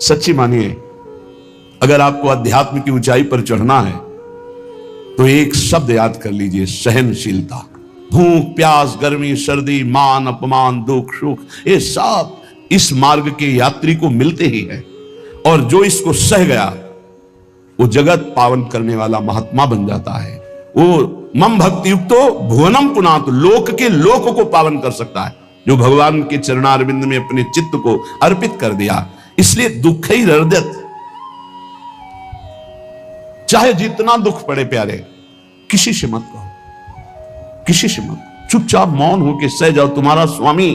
सच्ची मानिए, अगर आपको अध्यात्म की ऊंचाई पर चढ़ना है तो एक शब्द याद कर लीजिए, सहनशीलता। भूख प्यास गर्मी सर्दी मान अपमान दुख सुख, ये सब इस मार्ग के यात्री को मिलते ही है। और जो इसको सह गया वो जगत पावन करने वाला महात्मा बन जाता है। वो मम भक्ति युक्तो भुवनम पुनात, लोक के लोक को पावन कर सकता है जो भगवान के चरणारविंद में अपने चित्त को अर्पित कर दिया। इसलिए दुख ही हृदय, चाहे जितना दुख पड़े प्यारे, किसी से मत कहो, किसी से मत, चुपचाप मौन होकर सह जाओ। तुम्हारा स्वामी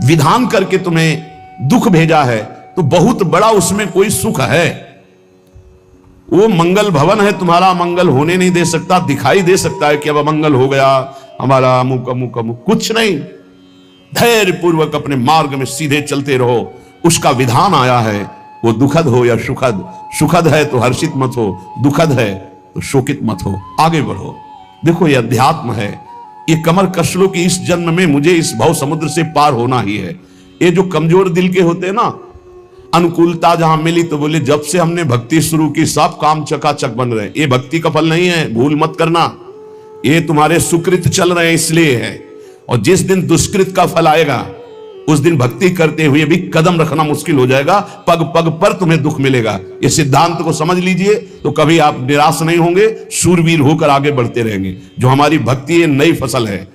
विधान करके तुम्हें दुख भेजा है तो बहुत बड़ा उसमें कोई सुख है। वो मंगल भवन है, तुम्हारा मंगल होने नहीं दे सकता। दिखाई दे सकता है कि अब अमंगल हो गया हमारा, अमुक अमुक अमुक, कुछ नहीं। धैर्य पूर्वक अपने मार्ग में सीधे चलते रहो। उसका विधान आया है, वो दुखद हो या सुखद, सुखद है तो हर्षित मत हो, दुखद है तो शोकित मत हो, आगे बढ़ो। देखो ये अध्यात्म है, ये कमर कस लो कि इस जन्म में मुझे इस भव समुद्र से पार होना ही है। ये जो कमजोर दिल के होते हैं ना, अनुकूलता जहां मिली तो बोले जब से हमने भक्ति शुरू की सब काम चकाचक बन रहे हैं। ये भक्ति का फल नहीं है, भूल मत करना। ये तुम्हारे सुकृत चल रहे हैं इसलिए है। और जिस दिन दुष्कृत का फल आएगा उस दिन भक्ति करते हुए भी कदम रखना मुश्किल हो जाएगा, पग पग पर तुम्हें दुख मिलेगा। ये सिद्धांत को समझ लीजिए तो कभी आप निराश नहीं होंगे, शूरवीर होकर आगे बढ़ते रहेंगे। जो हमारी भक्ति है नई फसल है,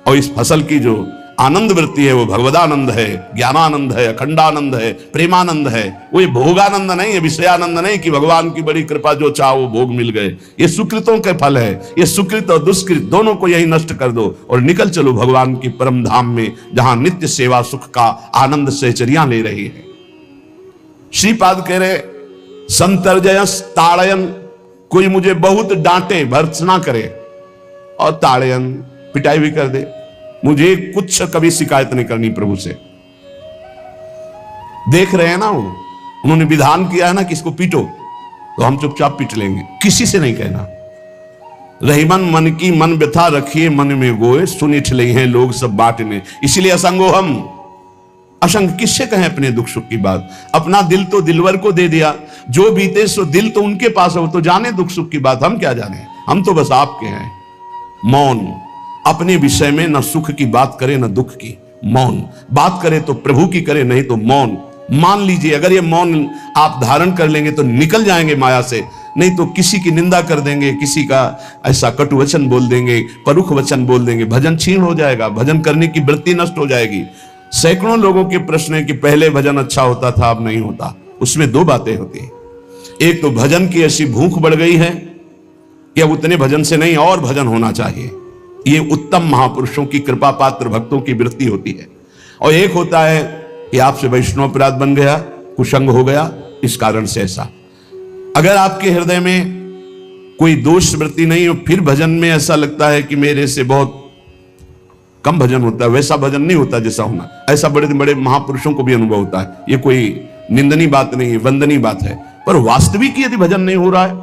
और इस फसल की जो आनंद वृत्ति है वो भगवदानंद है, ज्ञानानंद है, अखंडानंद है, प्रेमानंद है। वो ये भोगानंद नहीं है, विषयानंद नहीं कि भगवान की बड़ी कृपा जो चाहो वो भोग मिल गए। ये सुकृतों के फल है। ये सुकृत और दुष्कृत दोनों को यही नष्ट कर दो और निकल चलो भगवान की परम धाम में, जहां नित्य सेवा सुख का आनंद सहचर्या ले रही है। श्रीपाद कह रहे संतर्जयस ताड़यन, कोई मुझे बहुत डांटे भर्त्सना करे और ताड़यन पिटाई भी कर दे, मुझे कुछ कभी शिकायत नहीं करनी प्रभु से। देख रहे हैं ना, वो उन्होंने विधान किया है ना कि इसको पीटो, तो हम चुपचाप पीट लेंगे, किसी से नहीं कहना। रहीमन मन की मन व्यथा रखिए मन में गोए, सुनिठ ले हैं लोग सब बांटने। इसलिए असंगो हम, असंग किससे कहें अपने दुख सुख की बात। अपना दिल तो दिलवर को दे दिया, जो बीते सो दिल तो उनके पास है, वो तो जाने दुख सुख की बात, हम क्या जाने। हम तो बस आपके हैं। मौन, अपने विषय में न सुख की बात करे न दुख की, मौन। बात करे तो प्रभु की करे, नहीं तो मौन। मान लीजिए अगर ये मौन आप धारण कर लेंगे तो निकल जाएंगे माया से, नहीं तो किसी की निंदा कर देंगे, किसी का ऐसा कटु वचन बोल देंगे, परुख वचन बोल देंगे, भजन क्षीण हो जाएगा, भजन करने की वृत्ति नष्ट हो जाएगी। सैकड़ों लोगों के प्रश्न है कि पहले भजन अच्छा होता था अब नहीं होता। उसमें दो बातें होती है, एक तो भजन की ऐसी भूख बढ़ गई है कि अब उतने भजन से नहीं और भजन होना चाहिए। ये उत्तम महापुरुषों की कृपा पात्र भक्तों की वृत्ति होती है। और एक होता है कि आपसे वैष्णव अपराध बन गया, कुसंग हो गया, इस कारण से ऐसा। अगर आपके हृदय में कोई दोष वृत्ति नहीं हो, फिर भजन में ऐसा लगता है कि मेरे से बहुत कम भजन होता है, वैसा भजन नहीं होता जैसा होना। ऐसा बड़े बड़े महापुरुषों को भी अनुभव होता है। ये कोई निंदनीय बात नहीं है, वंदनीय बात है। पर वास्तविक यदि भजन नहीं हो रहा है,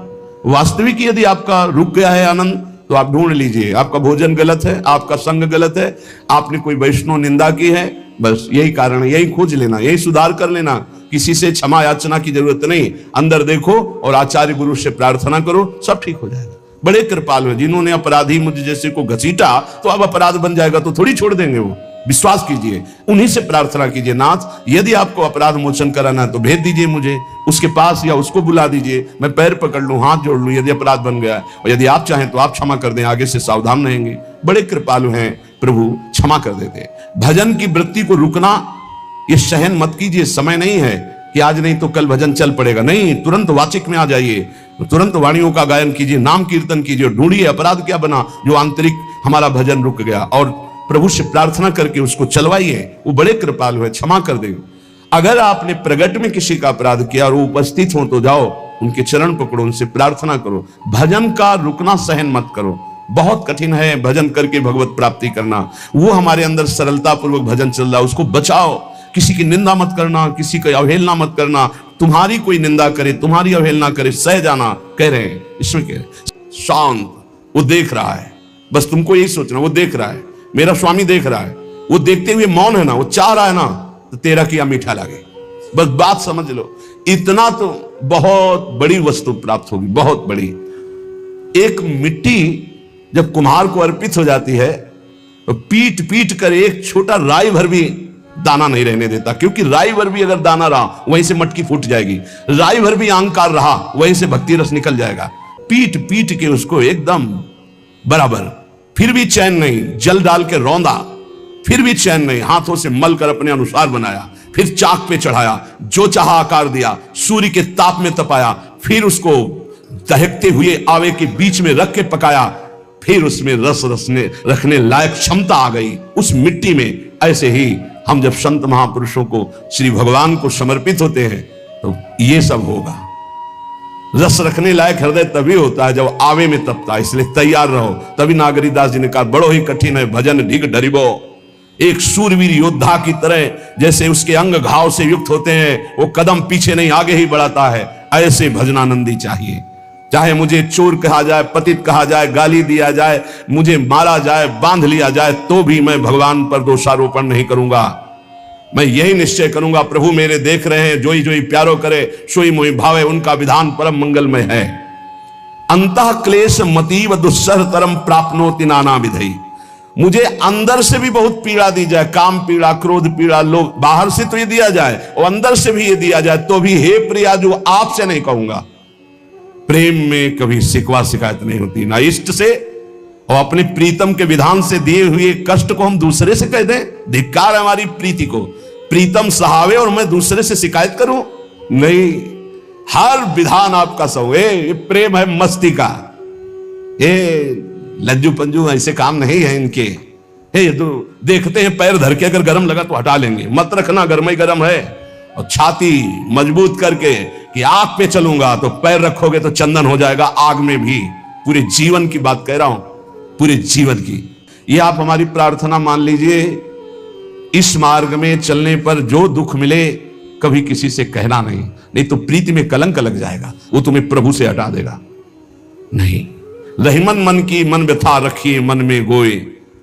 वास्तविक यदि आपका रुक गया है आनंद, तो आप ढूंढ लीजिए आपका भोजन गलत है, आपका संग गलत है, आपने कोई वैष्णव निंदा की है। बस यही कारण है, यही खोज लेना, यही सुधार कर लेना। किसी से क्षमा याचना की जरूरत नहीं, अंदर देखो और आचार्य गुरु से प्रार्थना करो, सब ठीक हो जाएगा। बड़े कृपालु हैं, जिन्होंने अपराधी मुझ जैसे को घसीटा तो अब अपराध बन जाएगा तो थोड़ी छोड़ देंगे वो। विश्वास कीजिए, उन्हीं से प्रार्थना कीजिए, नाथ यदि आपको अपराध मोचन कराना है तो भेज दीजिए मुझे उसके पास, या उसको बुला दीजिए, मैं पैर पकड़ लूं, हाथ जोड़ लूं यदि अपराध बन गया। और यदि आप चाहें तो आप क्षमा कर दें, आगे से सावधान रहेंगे। बड़े कृपालु हैं प्रभु, क्षमा कर देते। भजन की वृत्ति को रुकना, ये सहन मत कीजिए। समय नहीं है कि आज नहीं तो कल भजन चल पड़ेगा, नहीं, तुरंत वाचिक में आ जाइए, तुरंत वाणियों का गायन कीजिए, नाम कीर्तन कीजिए, ढूंढिए अपराध क्या बना जो आंतरिक हमारा भजन रुक गया, और प्रभु से प्रार्थना करके उसको चलवाइए। वो बड़े कृपालु है, क्षमा कर देंगे। अगर आपने प्रगट में किसी का अपराध किया और वो उपस्थित हो तो जाओ, उनके चरण पकड़ो, उनसे प्रार्थना करो। भजन का रुकना सहन मत करो। बहुत कठिन है भजन करके भगवत प्राप्ति करना। वो हमारे अंदर सरलता पूर्वक भजन चल रहा है, उसको बचाओ। किसी की निंदा मत करना, किसी की अवहेलना मत करना। तुम्हारी कोई निंदा करे, तुम्हारी अवहेलना करे, सह जाना कह रहे हैं। इसमें कह रहे शांत, वो देख रहा है, बस तुमको यही सोचना, वो देख रहा है, मेरा स्वामी देख रहा है। वो देखते हुए मौन है ना, वो चाह रहा है ना तो तेरा किया मीठा लगे। बस बात समझ लो, इतना तो बहुत बड़ी वस्तु प्राप्त होगी, बहुत बड़ी। एक मिट्टी जब कुम्हार को अर्पित हो जाती है तो पीट पीट कर एक छोटा राई भर भी दाना नहीं रहने देता, क्योंकि राई भर भी अगर दाना रहा वहीं से मटकी फूट जाएगी, राई भर भी अहंकार रहा वहीं से भक्ति रस निकल जाएगा। पीट पीट के उसको एकदम बराबर, फिर भी चैन नहीं, जल डाल के रौंदा, फिर भी चैन नहीं, हाथों से मल कर अपने अनुसार बनाया, फिर चाक पे चढ़ाया, जो चाहा आकार दिया, सूर्य के ताप में तपाया, फिर उसको दहकते हुए आवे के बीच में रख के पकाया, फिर उसमें रस रखने लायक क्षमता आ गई उस मिट्टी में। ऐसे ही हम जब संत महापुरुषों को, श्री भगवान को समर्पित होते हैं तो ये सब होगा। रस रखने लायक हृदय तभी होता है जब आवे में तपता है, इसलिए तैयार रहो। तभी नागरीदास जी ने कहा, बड़ो ही कठिन है भजन ढिग डरिबो। एक सूरवीर योद्धा की तरह जैसे उसके अंग घाव से युक्त होते हैं, वो कदम पीछे नहीं आगे ही बढ़ाता है, ऐसे भजनानंदी चाहिए। चाहे मुझे चोर कहा जाए, पतित कहा जाए, गाली दिया जाए, मुझे मारा जाए, बांध लिया जाए, तो भी मैं भगवान पर दोषारोपण नहीं करूंगा। मैं यही निश्चय करूंगा, प्रभु मेरे देख रहे हैं, जोई जोई प्यारो करे सोई मोई भावे, उनका विधान परम मंगलमय है। अंतः क्लेश मतीव दुस्सह तरम प्राप्नोति नाना विधि। मुझे अंदर से भी बहुत पीड़ा दी जाए, काम पीड़ा, क्रोध पीड़ा, लोग बाहर से तो ये दिया जाए और अंदर से भी ये दिया जाए, तो भी हे प्रिया जो आपसे नहीं कहूंगा। प्रेम में कभी शिकवा शिकायत नहीं होती, ना इष्ट से और अपने प्रीतम के विधान से दिए हुए कष्ट को हम दूसरे से कह दें। धिक्कार है हमारी प्रीति को, प्रीतम सहावे और मैं दूसरे से शिकायत करूं? नहीं, हर विधान आपका सहो। ये प्रेम है मस्ती का, ये लज्जू पंजू ऐसे काम नहीं है इनके। ये तो देखते हैं पैर धर के अगर गर्म लगा तो हटा लेंगे, मत रखना गर्म ही गर्म है। और छाती मजबूत करके कि आग पे चलूंगा तो पैर रखोगे तो चंदन हो जाएगा आग में भी। पूरे जीवन की बात कह रहा हूं, पूरे जीवन की। ये आप हमारी प्रार्थना मान लीजिए, इस मार्ग में चलने पर जो दुख मिले कभी किसी से कहना नहीं, नहीं तो प्रीति में कलंक लग जाएगा, वो तुम्हें प्रभु से हटा देगा। नहीं, रहीमन मन की मन व्यथा रखिए मन में गोए,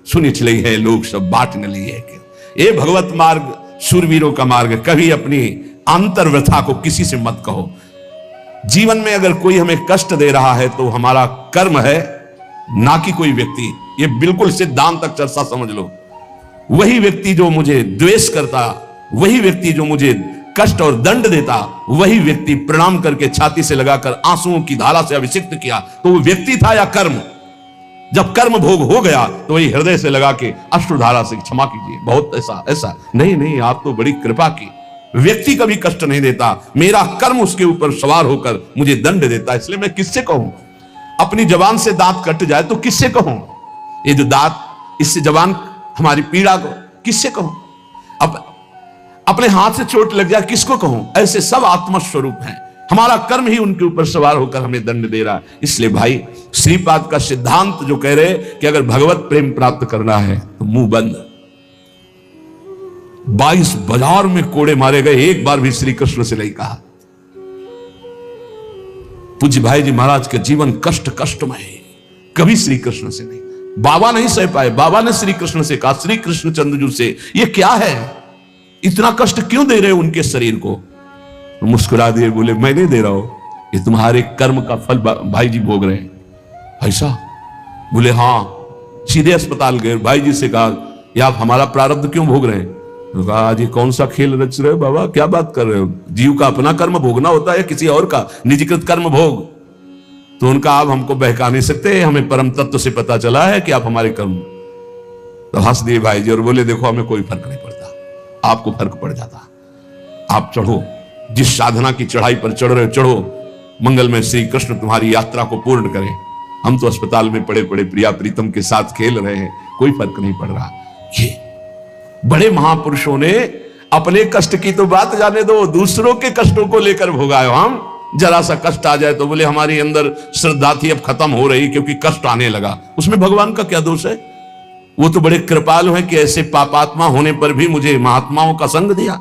सुनी चले है लोग सब बाट न लिए। ये भगवत मार्ग शूरवीरों का मार्ग। कभी अपनी अंतर व्यथा को किसी से मत कहो। जीवन में अगर कोई हमें कष्ट दे रहा है तो हमारा कर्म है, ना कि कोई व्यक्ति। ये बिल्कुल सिद्धांत तक चर्चा समझ लो। वही व्यक्ति जो मुझे द्वेष करता, वही व्यक्ति जो मुझे कष्ट और दंड देता, वही व्यक्ति प्रणाम करके छाती से लगाकर आंसुओं की धारा से अभिषिक्त किया, तो वो व्यक्ति था या कर्म? जब कर्म भोग हो गया तो वही हृदय से लगा के अश्रुधारा से क्षमा कीजिए, बहुत ऐसा नहीं नहीं, आप तो बड़ी कृपा की। व्यक्ति कभी कष्ट नहीं देता, मेरा कर्म उसके ऊपर सवार होकर मुझे दंड देता, इसलिए मैं किससे कहूं? अपनी जबान से दांत कट जाए तो किससे कहूं? ये जो दांत, इससे जबान हमारी पीड़ा को किससे कहूं? अब अपने हाथ से चोट लग जाए किसको कहूं? ऐसे सब आत्मस्वरूप हैं, हमारा कर्म ही उनके ऊपर सवार होकर हमें दंड दे रहा है। इसलिए भाई, श्रीपाद का सिद्धांत जो कह रहे कि अगर भगवत प्रेम प्राप्त करना है तो मुंह बंद। 22 बाजार में कोड़े मारे गए, एक बार भी श्री कृष्ण से नहीं कहा। पूज्य भाई जी महाराज के जीवन कष्टमय, कभी श्री कृष्ण से नहीं। बाबा नहीं सह पाए, बाबा ने श्री कृष्ण से कहा, श्री कृष्ण चंद्रजू से, ये क्या है, इतना कष्ट क्यों दे रहे हो उनके शरीर को? मुस्कुरा दिए, बोले मैं नहीं दे रहा हूं, ये तुम्हारे कर्म का फल भाई जी भोग रहे हैं। ऐसा? बोले हाँ। सीधे अस्पताल गए, भाई जी से कहा, ये आप हमारा प्रारब्ध क्यों भोग रहे हैं? तो कहा, आज ये कौन सा खेल रच रहे हो बाबा, क्या बात कर रहे हो? जीव का अपना कर्म भोगना होता है या किसी और का निजीकृत कर्म भोग? तो उनका आप हमको बहका नहीं सकते, हमें परम तत्व से पता चला है कि आप हमारे कर्म। तो हंस दिए भाई जी और बोले, देखो हमें कोई फर्क नहीं पड़ता, आपको फर्क पड़ जाता। आप चढ़ो, जिस साधना की चढ़ाई पर चढ़ रहे हो चढ़ो, मंगलमय श्री कृष्ण तुम्हारी यात्रा को पूर्ण करें। हम तो अस्पताल में पड़े पड़े प्रिया प्रीतम के साथ खेल रहे हैं, कोई फर्क नहीं पड़ रहा। ये बड़े महापुरुषों ने अपने कष्ट की तो बात जाने दो, दूसरों के कष्टों को लेकर भोगायो। हम जरा सा कष्ट आ जाए तो बोले हमारी अंदर श्रद्धा थी अब खत्म हो रही क्योंकि कष्ट आने लगा। उसमें भगवान का क्या दोष है? वो तो बड़े कृपालु हैं कि ऐसे पापात्मा होने पर भी मुझे महात्माओं का संग दिया,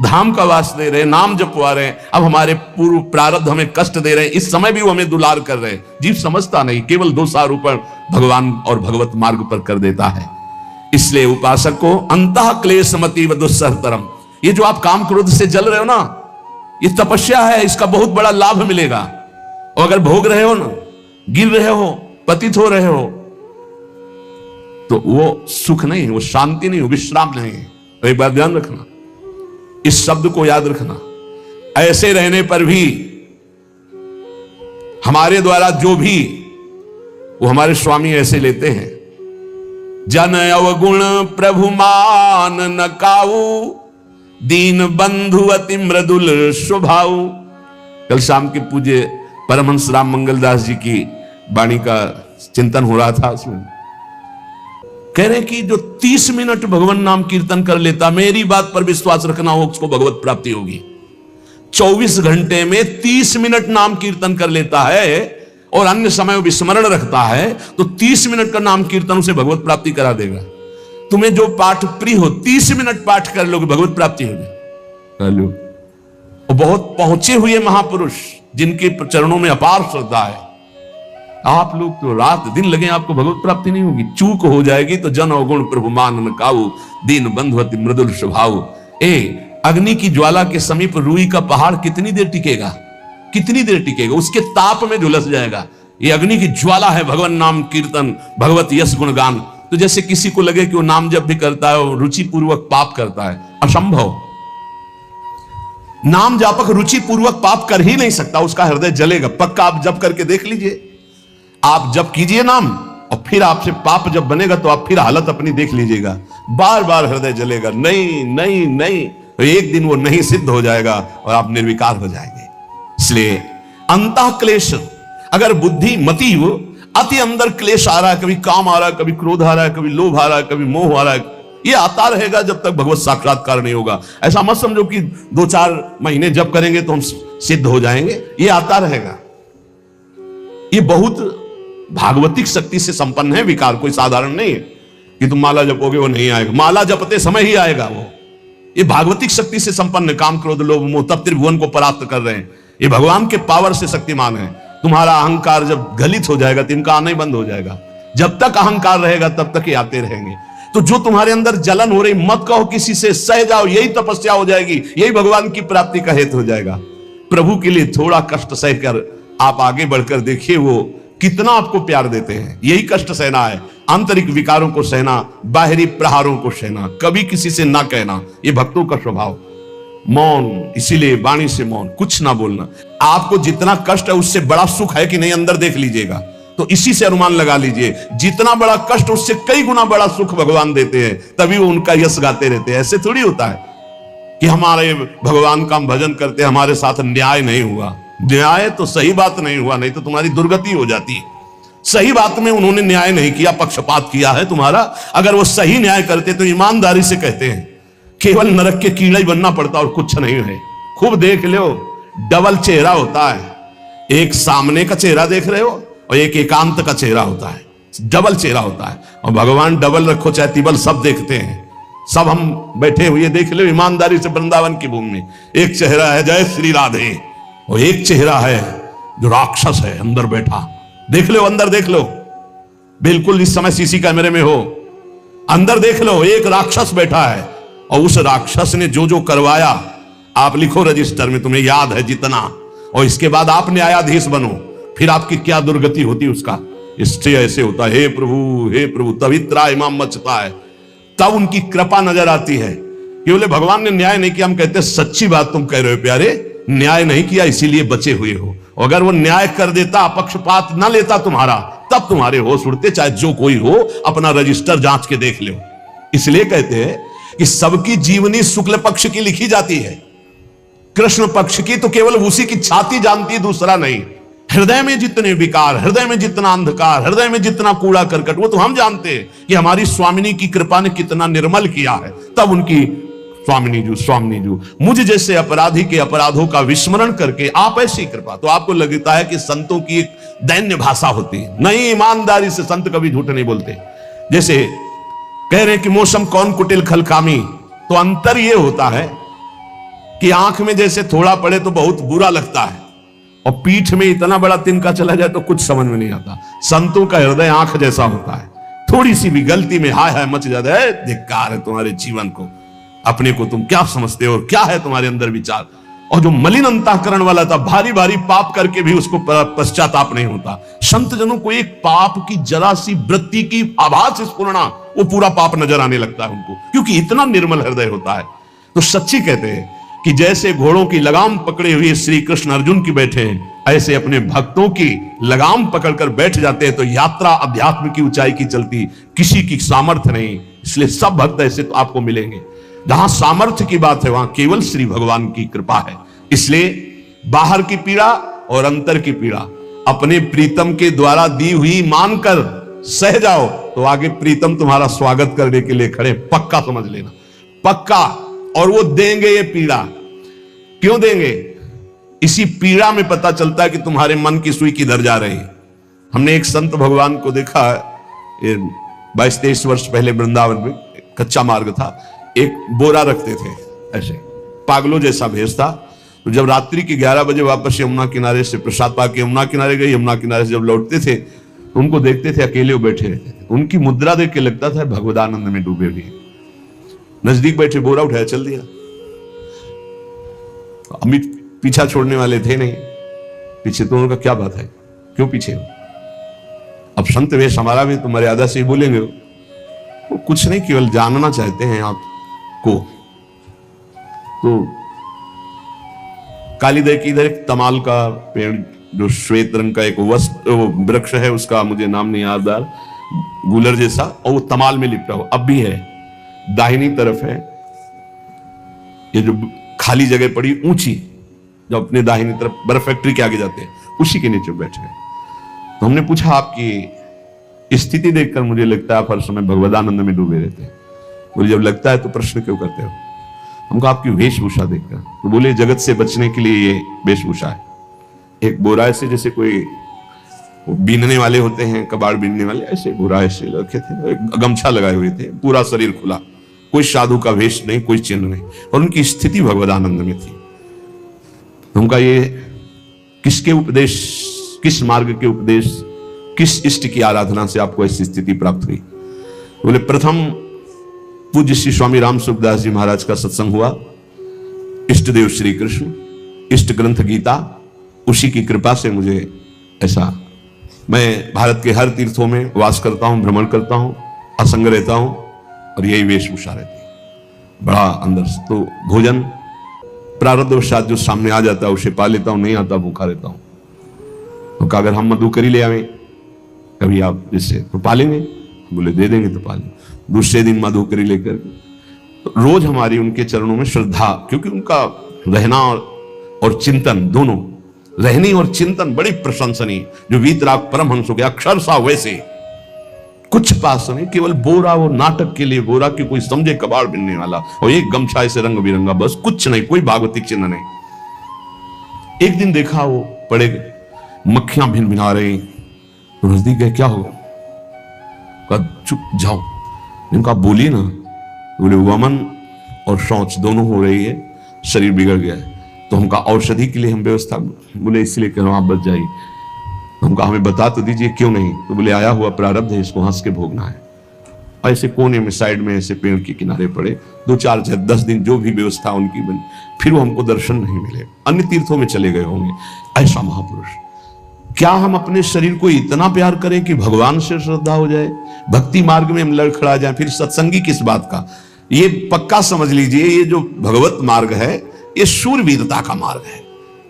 धाम का वास दे रहे, नाम जपवा रहे। अब हमारे पूर्व प्रारब्ध हमें कष्ट दे रहे हैं, इस समय भी वो हमें दुलार कर रहे हैं। जीव समझता नहीं, केवल दोषारोपण भगवान और भगवत मार्ग पर कर देता है। इसलिए उपासक को अंतः क्लेशमतीव दुस्सह तरम, ये जो आप काम क्रोध से जल रहे हो ना, ये तपस्या है, इसका बहुत बड़ा लाभ मिलेगा। और अगर भोग रहे हो ना, गिर रहे हो, पतित हो रहे हो, तो वो सुख नहीं है, वो शांति नहीं, वो विश्राम नहीं है। तो एक बात ध्यान रखना, इस शब्द को याद रखना। ऐसे रहने पर भी हमारे द्वारा जो भी वो हमारे स्वामी ऐसे लेते हैं, जन अवगुण प्रभु मान न काऊ, दीन बंधु अति मृदुल स्वभाव। कल शाम के पूज्य परमहंस राम मंगलदास जी की वाणी का चिंतन हो रहा था, उसमें कह रहे कि जो 30 मिनट भगवान नाम कीर्तन कर लेता, मेरी बात पर विश्वास रखना हो, उसको भगवत प्राप्ति होगी। 24 घंटे में 30 मिनट नाम कीर्तन कर लेता है और अन्य समय विस्मरण रखता है, तो 30 मिनट का नाम कीर्तन उसे भगवत प्राप्ति करा देगा। तुम्हें जो पाठ प्रिय हो, 30 मिनट पाठ कर लोगे, भगवत प्राप्ति हो जाए। और बहुत पहुंचे हुए महापुरुष जिनके चरणों में अपार श्रद्धा है, आप लोग तो रात दिन लगे, आपको भगवत प्राप्ति नहीं होगी। चूक हो जाएगी तो जन अवगुण प्रभु मान न काऊ, दीन बंधु अति मृदुल स्वभाव। अग्नि की ज्वाला के समीप रुई का पहाड़ कितनी देर टिकेगा, कितनी देर टिकेगा, उसके ताप में झुलस जाएगा। ये अग्नि की ज्वाला है भगवान नाम कीर्तन, भगवत यश गुणगान। तो जैसे किसी को लगे कि वो नाम जब भी करता है रुचि पूर्वक पाप करता है, असंभव। नाम जापक रुचि पूर्वक पाप कर ही नहीं सकता, उसका हृदय जलेगा पक्का। आप जब करके देख लीजिए, आप जब कीजिए नाम और फिर आपसे पाप जब बनेगा तो आप फिर हालत अपनी देख लीजिएगा, बार बार हृदय जलेगा, नहीं नहीं नहीं। तो एक दिन वो नहीं सिद्ध हो जाएगा और आप निर्विकार हो जाएंगे। इसलिए अंतः क्लेश, अगर बुद्धि मति हो, अति अंदर क्लेश आ रहा है, कभी काम आ रहा है, कभी क्रोध आ रहा है, कभी लोभ आ रहा है, कभी मोह आ रहा है, ये आता रहेगा जब तक भगवत साक्षात्कार नहीं होगा। ऐसा मत समझो कि 2-4 महीने जब करेंगे तो हम सिद्ध हो जाएंगे, ये आता रहेगा। ये बहुत भागवतिक शक्ति से संपन्न है विकार, कोई साधारण नहीं है कि तुम माला जपोगे वो नहीं आएगा, माला जपते समय ही आएगा वो। ये भागवतिक शक्ति से संपन्न, काम क्रोध लोभ मोह तब त्रिभुवन को परास्त कर रहे हैं। ये भगवान के पावर से शक्तिमान है। तुम्हारा अहंकार जब गलित हो जाएगा तो इनका आना ही बंद हो जाएगा। जब तक अहंकार रहेगा तब तक ये आते रहेंगे। तो जो तुम्हारे अंदर जलन हो रही, मत कहो किसी से, सह जाओ, यही तपस्या हो जाएगी, यही भगवान की प्राप्ति का हेतु हो जाएगा। प्रभु के लिए थोड़ा कष्ट सहकर आप आगे बढ़कर देखिए वो कितना आपको प्यार देते हैं। यही कष्ट सहना है, आंतरिक विकारों को सहना, बाहरी प्रहारों को सहना, कभी किसी से ना कहना, ये भक्तों का स्वभाव। मौन, इसीलिए वाणी से मौन, कुछ ना बोलना। आपको जितना कष्ट है उससे बड़ा सुख है कि नहीं, अंदर देख लीजिएगा तो इसी से अनुमान लगा लीजिए। जितना बड़ा कष्ट उससे कई गुना बड़ा सुख भगवान देते हैं, तभी वो उनका यश गाते रहते हैं। ऐसे थोड़ी होता है कि हमारे भगवान का हम भजन करते, हमारे साथ न्याय नहीं हुआ। न्याय तो सही बात नहीं हुआ, नहीं तो तुम्हारी दुर्गति हो जाती है। सही बात में उन्होंने न्याय नहीं किया, पक्षपात किया है तुम्हारा। अगर वो सही न्याय करते तो ईमानदारी से कहते हैं, केवल नरक के कीड़ा ही बनना पड़ता और कुछ नहीं है। खूब देख लो, डबल चेहरा होता है। एक सामने का चेहरा देख रहे हो और एक एकांत का चेहरा होता है, डबल चेहरा होता है। और भगवान डबल रखो चाहे तिबल, सब देखते हैं। सब हम बैठे हुए देख लो ईमानदारी से वृंदावन की भूमि में। एक चेहरा है जय श्री राधे, और एक चेहरा है जो राक्षस है अंदर बैठा। देख लो, अंदर देख लो, बिल्कुल इस समय सीसी कैमरे में हो, अंदर देख लो, एक राक्षस बैठा है। और उस राक्षस ने जो जो करवाया, आप लिखो रजिस्टर में, तुम्हें याद है जितना। और इसके बाद आप न्यायाधीश बनो, फिर आपकी क्या दुर्गति होती उसका। इससे ऐसे होता है, हे प्रभु, तभी त्राहिमाम मचता है। तब उनकी कृपा नजर आती है कि बोले भगवान ने न्याय नहीं किया। हम कहते सच्ची बात तुम कह रहे हो प्यारे, न्याय नहीं किया इसीलिए बचे हुए हो। अगर वो न्याय कर देता, पक्षपात ना लेता तुम्हारा, तब तुम्हारे होश उड़ते। चाहे जो कोई हो, अपना रजिस्टर जांच के देख लो। इसलिए कहते हैं कि सबकी जीवनी शुक्ल पक्ष की लिखी जाती है, कृष्ण पक्ष की तो केवल उसी की छाती जानती, दूसरा नहीं। हृदय में जितने विकार, हृदय में जितना अंधकार, हृदय में जितना कूड़ा करकट, वो तो हम जानते हैं कि हमारी स्वामिनी की कृपा ने कितना निर्मल किया है। तब उनकी स्वामिनी जू मुझ जैसे अपराधी के अपराधों का विस्मरण करके आप ऐसी कृपा। तो आपको लगता है कि संतों की एक दैन्य भाषा होती है, नहीं, ईमानदारी से संत कभी झूठ नहीं बोलते। जैसे कह रहे हैं कि मौसम कौन कुटिल खल कामी, तो अंतर यह होता है कि आंख में जैसे थोड़ा पड़े तो बहुत बुरा लगता है, और पीठ में इतना बड़ा तिनका चला जाए तो कुछ समझ में नहीं आता। संतों का हृदय आंख जैसा होता है, थोड़ी सी भी गलती में हाय हाय मच जाता है, धिक्कार है तुम्हारे जीवन को। अपने को तुम क्या समझते हो, क्या है तुम्हारे अंदर विचार। और जो मलिन अंतःकरण वाला था, भारी भारी पाप करके भी उसको पश्चाताप नहीं होता। संत जनों को एक पाप की जरा सी वृत्ति की आभास स्फुरना, वो पूरा पाप नजर आने लगता है उनको, क्योंकि इतना निर्मल हृदय होता है। तो सच्ची कहते हैं कि जैसे घोड़ों की लगाम पकड़े हुए श्री कृष्ण अर्जुन की बैठे हैं, ऐसे अपने भक्तों की लगाम पकड़कर बैठ जाते हैं, तो यात्रा अध्यात्म की ऊंचाई की चलती, किसी की सामर्थ्य नहीं। इसलिए सब भक्त ऐसे तो आपको मिलेंगे। जहां सामर्थ्य की बात है वहां केवल श्री भगवान की कृपा है। इसलिए बाहर की पीड़ा और अंतर की पीड़ा अपने प्रीतम के द्वारा दी हुई मानकर सह जाओ, तो आगे प्रीतम तुम्हारा स्वागत करने के लिए खड़े, पक्का समझ लेना, पक्का। और वो देंगे ये पीड़ा। क्यों देंगे? इसी पीड़ा में पता चलता है कि तुम्हारे मन की सुई किधर जा रही है। हमने एक संत भगवान को देखा, 22-23 वर्ष पहले वृंदावन में कच्चा मार्ग था, एक बोरा रखते थे, ऐसे पागलों जैसा भेष था। तो जब रात्रि के 11 बजे वापस यमुना किनारे से प्रसाद पा के यमुना किनारे गए, यमुना किनारे से जब लौटते थे तो उनको देखते थे अकेले वो बैठे रहते थे। उनकी मुद्रा देख के लगता था भगवदानंद में डूबे हुए। नजदीक बैठे, बोरा उठाया, चल दिया। अमित पीछा छोड़ने वाले थे नहीं, पीछे तो उनका क्या बात है, क्यों पीछे हो? अब संत वेश हमारा भी तो मर्यादा से ही बोलेंगे, वो कुछ नहीं, केवल जानना चाहते हैं आपको। तो कालीदय की इधर एक तमाल का पेड़, जो श्वेत रंग का एक वृक्ष है, उसका मुझे नाम नहीं याद आ रहा, गुलर जैसा, और वो तमाल में लिपटा हुआ अब भी है। दाहिनी तरफ है ये जो खाली जगह पड़ी ऊंची, जो अपने दाहिनी तरफ बर्फ फैक्ट्री के आगे जाते हैं, उसी के नीचे बैठे हैं। तो हमने पूछा, आपकी स्थिति देखकर मुझे लगता है आप हर समय भगवदानंद में डूबे रहते हैं। बोले जब लगता है तो प्रश्न क्यों करते हो? हमको आपकी वेशभूषा देखकर। तो बोले जगत से बचने के लिए ये वेशभूषा है। एक बोरा से, जैसे कोई बीनने वाले होते हैं, कबाड़ बीनने वाले, ऐसे बोरा ऐसे रखे थे, गमछा लगाए हुए थे, पूरा शरीर खुला, कोई साधु का वेश नहीं, कोई चिन्ह नहीं, और उनकी स्थिति भगवदानंद में थी। उनका ये किसके उपदेश, किस मार्ग के उपदेश, किस इष्ट की आराधना से आपको ऐसी स्थिति प्राप्त हुई? बोले प्रथम पूज्य श्री स्वामी राम सुखदास जी महाराज का सत्संग हुआ, इष्ट देव श्री कृष्ण, इष्ट ग्रंथ गीता, उसी की कृपा से मुझे ऐसा, मैं भारत के हर तीर्थों में वास करता हूं, भ्रमण करता हूं, असंग रहता हूं, और यही वेशभूषा रहती है। बड़ा अंदर से तो भोजन प्रारब्धवशात जो सामने आ जाता है उसे पा लेता हूं, नहीं आता भूखा रहता हूं। तो अगर हम मधुकरी ले आवे कभी आप जिससे, तो पालेंगे? बोले दे देंगे, तो पालेंगे। दूसरे दिन मधुकरी लेकर, तो रोज हमारी उनके चरणों में श्रद्धा, क्योंकि उनका रहना और चिंतन, दोनों रहनी और चिंतन बड़ी प्रशंसनीय। जो वीतराग परमहंसों के अक्षर सा वैसे, कुछ पास नहीं, केवल बोरा, वो नाटक के लिए बोरा की कोई समझे कबाड़ बिनने वाला, और एक गमछा से रंग बिरंगा, बस कुछ नहीं, कोई भागवतिक चिन्ह नहीं। एक दिन देखा वो पड़े मक्खियां भिन भिना रही, तो नजदीक गए, क्या होगा? कहा चुप जाओ। इनका बोली ना, बोले वमन और शौच दोनों हो रही है, शरीर बिगड़ गया है, तो हमका औषधि के लिए हम व्यवस्था, बोले इसलिए कह रहा हूं आप बच जाइए। हमका हमें बता तो दीजिए क्यों नहीं? तो बोले आया हुआ प्रारब्ध है, इसको हंस के भोगना है। ऐसे कोने में साइड में ऐसे पेड़ के किनारे पड़े, 2-4-10 दिन जो भी व्यवस्था उनकी बनी, फिर वो हमको दर्शन नहीं मिले, अन्य तीर्थों में चले गए होंगे। ऐसा महापुरुष, क्या हम अपने शरीर को इतना प्यार करें कि भगवान से श्रद्धा हो जाए, भक्ति मार्ग में हम लड़खड़ा जाए, फिर सत्संगी किस बात का? ये पक्का समझ लीजिए, ये जो भगवत मार्ग है ये शूरवीरता का मार्ग है,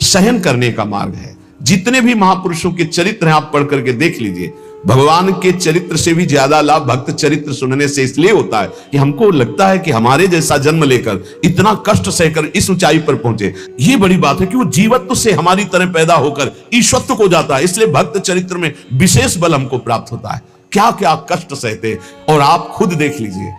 सहन करने का मार्ग है। जितने भी महापुरुषों के चरित्र हैं आप पढ़ करके देख लीजिए, भगवान के चरित्र से भी ज्यादा लाभ भक्त चरित्र सुनने से इसलिए होता है कि हमको लगता है कि हमारे जैसा जन्म लेकर इतना कष्ट सहकर इस ऊंचाई पर पहुंचे, ये बड़ी बात है कि वो जीवत्व से हमारी तरह पैदा होकर ईश्वत्व को जाता है। इसलिए भक्त चरित्र में विशेष बल हमको प्राप्त होता है। क्या क्या कष्ट सहते, और आप खुद देख लीजिए,